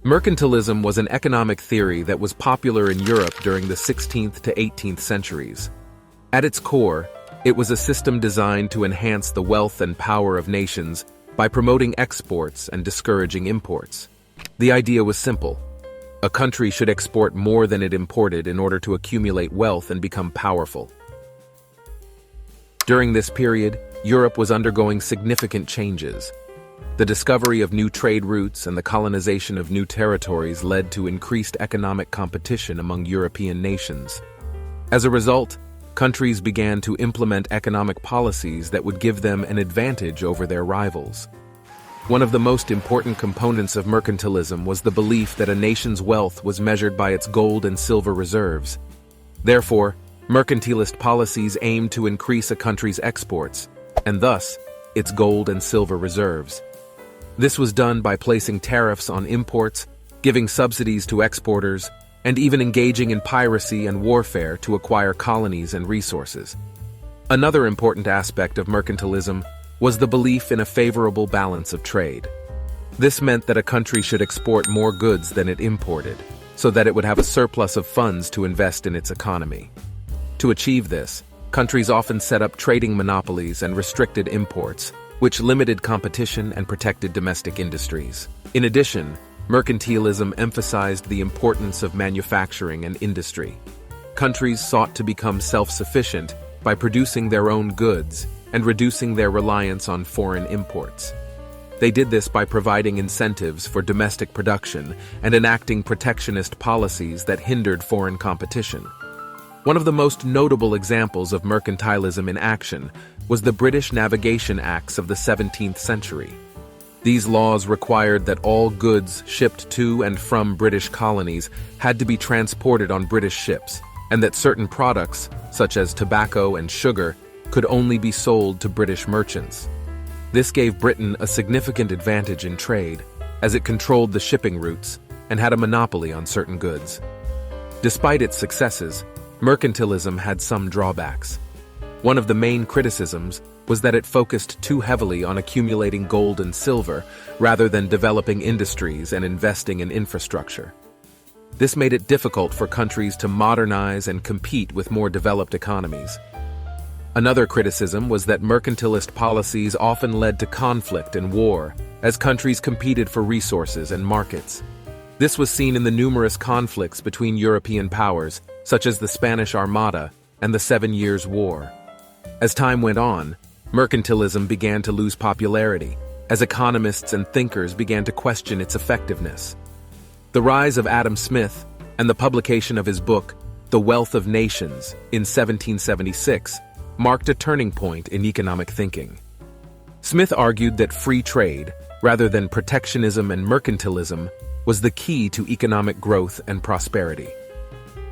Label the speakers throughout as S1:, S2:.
S1: Mercantilism was an economic theory that was popular in Europe during the 16th to 18th centuries. At its core, it was a system designed to enhance the wealth and power of nations by promoting exports and discouraging imports. The idea was simple. A country should export more than it imported in order to accumulate wealth and become powerful. During this period, Europe was undergoing significant changes. The discovery of new trade routes and the colonization of new territories led to increased economic competition among European nations. As a result, countries began to implement economic policies that would give them an advantage over their rivals. One of the most important components of mercantilism was the belief that a nation's wealth was measured by its gold and silver reserves. Therefore, mercantilist policies aimed to increase a country's exports, and thus, its gold and silver reserves. This was done by placing tariffs on imports, giving subsidies to exporters, and even engaging in piracy and warfare to acquire colonies and resources. Another important aspect of mercantilism was the belief in a favorable balance of trade. This meant that a country should export more goods than it imported, so that it would have a surplus of funds to invest in its economy. To achieve this, countries often set up trading monopolies and restricted imports, which limited competition and protected domestic industries. In addition, mercantilism emphasized the importance of manufacturing and industry. Countries sought to become self-sufficient by producing their own goods and reducing their reliance on foreign imports. They did this by providing incentives for domestic production and enacting protectionist policies that hindered foreign competition. One of the most notable examples of mercantilism in action was the British Navigation Acts of the 17th century. These laws required that all goods shipped to and from British colonies had to be transported on British ships, and that certain products, such as tobacco and sugar, could only be sold to British merchants. This gave Britain a significant advantage in trade, as it controlled the shipping routes and had a monopoly on certain goods. Despite its successes, mercantilism had some drawbacks. One of the main criticisms was that it focused too heavily on accumulating gold and silver rather than developing industries and investing in infrastructure. This made it difficult for countries to modernize and compete with more developed economies. Another criticism was that mercantilist policies often led to conflict and war, as countries competed for resources and markets. This was seen in the numerous conflicts between European powers, such as the Spanish Armada and the 7 Years' War. As time went on, mercantilism began to lose popularity, as economists and thinkers began to question its effectiveness. The rise of Adam Smith and the publication of his book, The Wealth of Nations, in 1776, marked a turning point in economic thinking. Smith argued that free trade, rather than protectionism and mercantilism, was the key to economic growth and prosperity.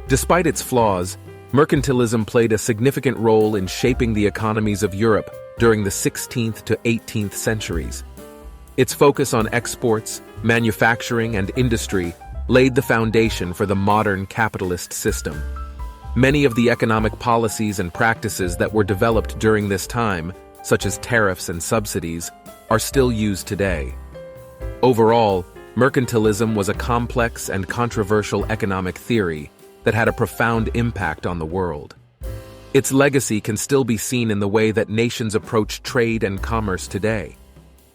S1: Despite its flaws, mercantilism played a significant role in shaping the economies of Europe during the 16th to 18th centuries. Its focus on exports, manufacturing, and industry laid the foundation for the modern capitalist system. Many of the economic policies and practices that were developed during this time, such as tariffs and subsidies, are still used today. Overall, mercantilism was a complex and controversial economic theory that had a profound impact on the world. Its legacy can still be seen in the way that nations approach trade and commerce today.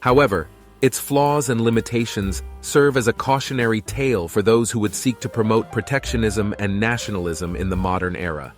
S1: However, its flaws and limitations serve as a cautionary tale for those who would seek to promote protectionism and nationalism in the modern era.